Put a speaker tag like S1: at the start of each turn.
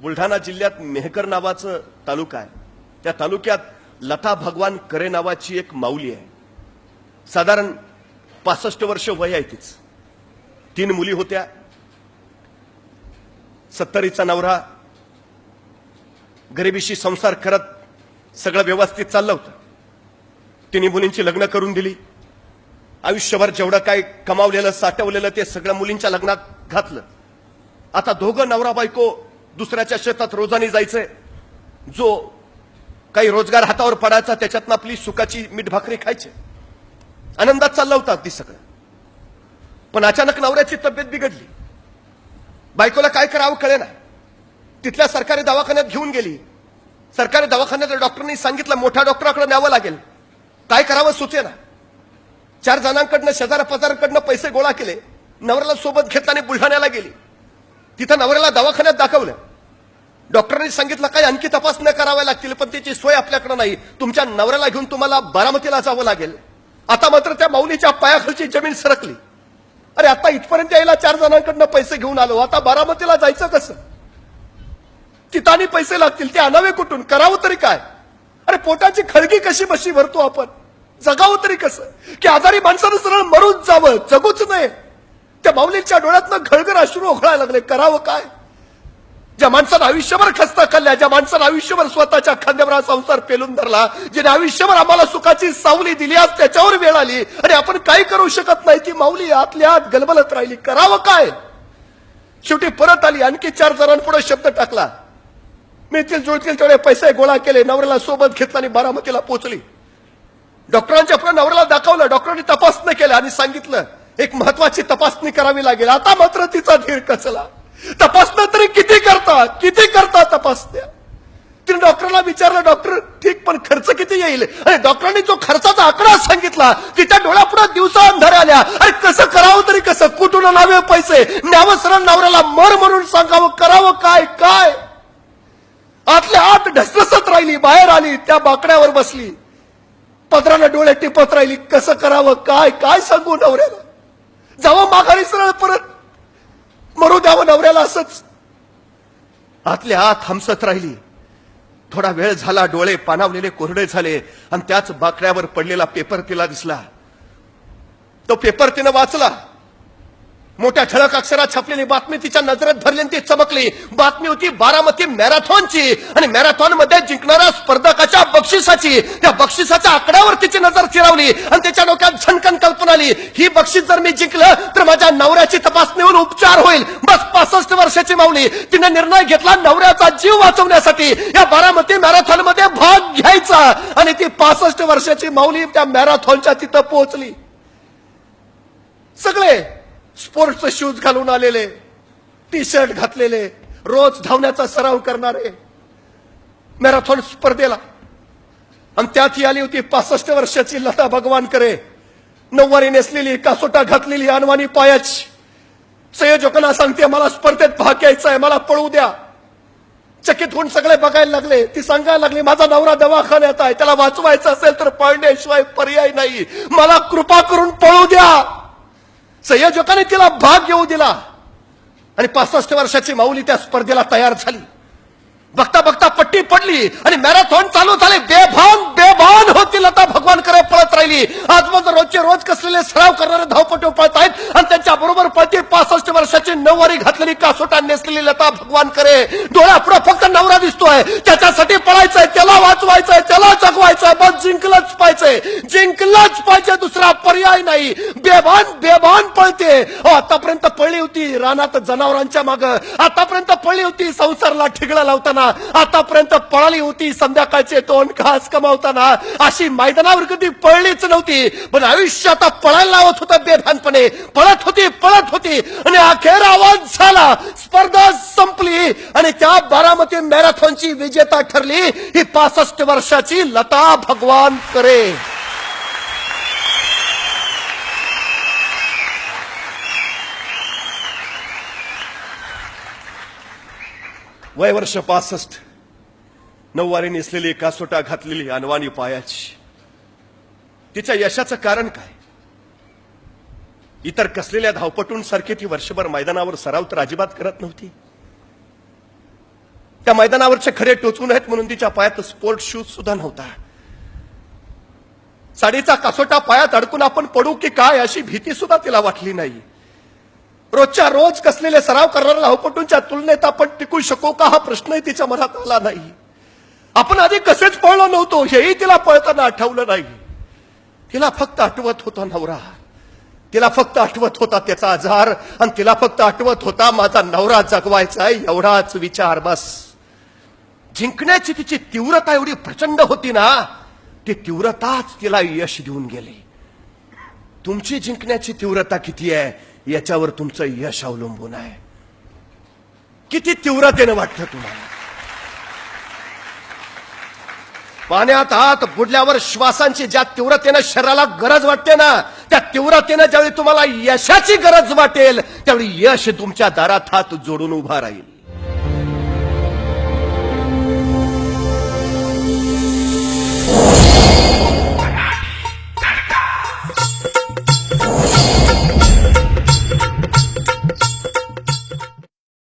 S1: बुलढाणा जिल्ह्यात मेहकर नावाचं तालुका आहे. त्या तालुक्यात लता भगवान करे नावाची एक माऊली आहे. साधारण 65 वर्ष वय आहे तिचं. 3 मुली होत्या. 70चा नवरा. गरिबीशी संसार करत सगळं व्यवस्थित चाललं होतं. 3 मुलींची लग्न करून दिली. आयुष्यभर जेवढं काय कमावलेलं साठवलेलं ते सगळं मुलींच्या लग्नात घातलं. आता दोघं नवरा बायको दुसऱ्याच्या शेतात रोजानी जायचंय. जो काही रोजगार हातावर पडायचा त्याच्यातनं आपली सुखाची मीठ भाकरी खायची. आनंदात चालला होता अगदी सगळं. पण अचानक नवऱ्याची तब्येत बिघडली. बायकोला काय करावं कळेना. तिथल्या सरकारी दवाखान्यात घेऊन गेली. सरकारी दवाखान्यात डॉक्टरांनी सांगितलं मोठ्या डॉक्टराकडे न्यावं लागेल. काय करावं सुचेना. 4 जणांकडनं शेजारा पजारांकडनं पैसे गोळा केले. नवऱ्याला सोबत घेतला आणि बुलढाण्याला गेली. तिथं नवऱ्याला दवाखान्यात दाखवलं. डॉक्टरांनी सांगितलं काय आणखी तपासण्या कराव्या लागतील पण त्याची सोय आपल्याकडे नाही. तुमच्या नवऱ्याला घेऊन तुम्हाला बारामतीला जावं लागेल. आता मात्र त्या माऊलीच्या पायाखालची जमीन सरकली. अरे आता इथपर्यंत यायला 4 जणांकडनं पैसे घेऊन आलो. आता बारामतीला जायचं कसं. तिथं आणि पैसे लागतील. ते आणावे कुठून. करावं तरी काय. अरे पोटाची खळगी कशी बशी भरतो आपण. जगावं तरी कसं की आजारी माणसानं सरळ मरून जावं. जगूच नये. त्या माऊलीच्या डोळ्यातनं घळघळ अश्रू ओघळायला लागले. करावं काय. ज्या माणसानं आयुष्यभर खस्ता खाल्ल्या. ज्या माणसानं आयुष्यभर स्वतःच्या खांद्यावर संसार पेलून धरला. ज्याने आयुष्यभर आम्हाला सुखाची सावली दिली. आज त्याच्यावर वेळ आली आणि आपण काय करू शकत नाही. ती माऊली आतल्या आत गलबलत राहिली. करावं काय. शेवटी परत आली. आणखी 4 जणांपुढे शब्द टाकला. मिळतील जुळतील तेवढे पैसे गोळा केले. नवऱ्याला सोबत घेतला आणि बारामतीला पोहोचली. डॉक्टरांच्या पुढे नवऱ्याला दाखवलं. डॉक्टरांनी तपासणी केलं आणि सांगितलं एक महत्वाची तपासणी करावी लागेल. आता मात्र तिचा धीर कचला. तपासण्या तरी किती करता तपासण्या. तिने डॉक्टरला विचारलं डॉक्टर ठीक पण खर्च किती येईल. आणि डॉक्टरांनी जो खर्चाचा आकडा सांगितला तिच्या डोळ्यापुढे दिवसा अंधार आल्या. अरे कसं करावं तरी कसं. कुठून आणावे पैसे. न्यावं सरळ नवऱ्याला मर म्हणून सांगावं. करावं काय. काय आतल्या आत ढसढसत राहिली. बाहेर आली. त्या बाकड्यावर बसली. पदरानं डोळे टिपत राहिली. कसं करावं काय. काय सांगू नवऱ्याला. जावं माघारी सरळ परत मरू द्यावं नवऱ्याला असंच. आतल्या आत हमसत राहिली. थोडा वेळ झाला. डोळे पाणावलेले कोरडे झाले आणि त्याच बाकड्यावर पडलेला पेपर तिला दिसला. तो पेपर तिनं वाचला. मोठ्या ठळक अक्षरात छापलेली बातमी तिच्या नजरेत भरली आणि ती चमकली. बातमी होती बारामती मॅरेथॉनची आणि मॅरेथॉन मध्ये जिंकणाऱ्या स्पर्धकाच्या बक्षिसाची. त्या बक्षिसाच्या आकड्यावर तिची नजर फिरवली आणि त्याच्या डोक्यात झणकन कल्पना आली. ही बक्षीस जर मी जिंकलं तर माझ्या नवऱ्याची तपासणी होऊन उपचार होईल. बस 65 वर्षाची माऊली तिने निर्णय घेतला नवऱ्याचा जीव वाचवण्यासाठी या बारामती मॅरेथॉन मध्ये भाग घ्यायचा. आणि ती 65 वर्षाची माऊली त्या मॅरेथॉनच्या तिथं पोहोचली. सगळे स्पोर्ट्सचे शूज घालून आलेले. टी-शर्ट घातलेले. रोज धावण्याचा सराव करणारे मॅरेथॉन स्पर्धेला. आणि त्यात ही आली होती 65 वर्षाची लता भगवान करे. नऊवारी नेसलेली. कासोटा घातलेली. अनवाणी पायाची. संयोजकांना सांगते मला स्पर्धेत भाग घ्यायचा आहे. मला पळू द्या. चकित होऊन सगळे बघायला लागले. ती सांगायला लागली माझा नवरा दवाखान्यात आहे. त्याला वाचवायचं असेल तर पळण्याशिवाय पर्याय नाही. मला कृपा करून पळू द्या. संयोजकाने तिला भाग घेऊ दिला आणि 65 वर्षाची माऊली त्या स्पर्धेला तयार झाली. बघता बघता पट्टी पडली आणि मॅरेथॉन चालू झाले. बेभान होती लता भगवान करे पळत राहिली. आज रोजचे रोज कसलेले सराव करणारे धावपटू पळत आहेत आणि त्यांच्या बरोबर पळते 65 वर्षाची नऊवारी घातलेली कासोटा नेसलेली लता भगवान करे. डोळ्यापुढे फक्त नवरा दिसतोय. त्याच्यासाठी पळायचंय. त्याला वाचवायचंय. त्याला जगवायचंय. बस जिंकलंच पाहिजे. दुसरा पर्याय नाही. बेभान पळते. आतापर्यंत पळली होती रानात जनावरांच्या माग. आतापर्यंत पळली होती संसारला ठिगळा लावताना. आतापर्यंत पळाली होती संध्याकाळचे 2 घास कमावताना. अशी मैदानावर कधी पळलीच नव्हती. पण आयुष्य आता पळायला लावत होतं बेभानपणे. पळत होती आणि अखेर आवाज झाला. स्पर्धा संपली आणि त्या बारामती मॅरेथॉनची विजेता ठरली ही 65 वर्षाची लता भगवान करे. वय वर्ष 65. नऊवारी नेसलेली. कासोटा घातलेली. अनवाणी पायाची. तिच्या यशाचं कारण काय. इतर कसलेल्या धावपटूंसारखी ती वर्षभर मैदानावर सराव तर अजिबात करत नव्हती. त्या मैदानावरचे खडे टोचून आहेत म्हणून तिच्या पायात स्पोर्ट शूज सुद्धा नव्हता. साडीचा कासोटा पायात अडकून आपण पडू की काय अशी भीती सुद्धा तिला वाटली नाही. रोजच्या रोज कसलेले सराव करणाऱ्या धावपटूंच्या तुलनेत आपण टिकू शकू का हा प्रश्नही तिच्या मनात आला नाही. आपण आधी कसेच पळलो नव्हतो हेही तिला पळताना आठवलं नाही. तिला फक्त आठवत होता नवरा, तिला फक्त आठवत होता त्याचा आजार, आणि तिला फक्त आठवत होता माझा नवरा जगवायचा एवढाच विचार बस. जिंकण्याची तिची तीव्रता एवढी प्रचंड होती ना, ती तीव्रताच तिला यश देऊन गेली. तुमची जिंकण्याची तीव्रता किती आहे याच्यावर तुमचं यश अवलंबून आहे. किती तीव्रतेनं वाटतं तुम्हाला. पाण्यात हात बुडल्यावर श्वासांची ज्या तीव्रतेनं शरीराला गरज वाटते ना, त्या तीव्रतेनं ज्यावेळी तुम्हाला यशाची गरज वाटेल त्यावेळी यश तुमच्या दारात हात जोडून उभा राहील.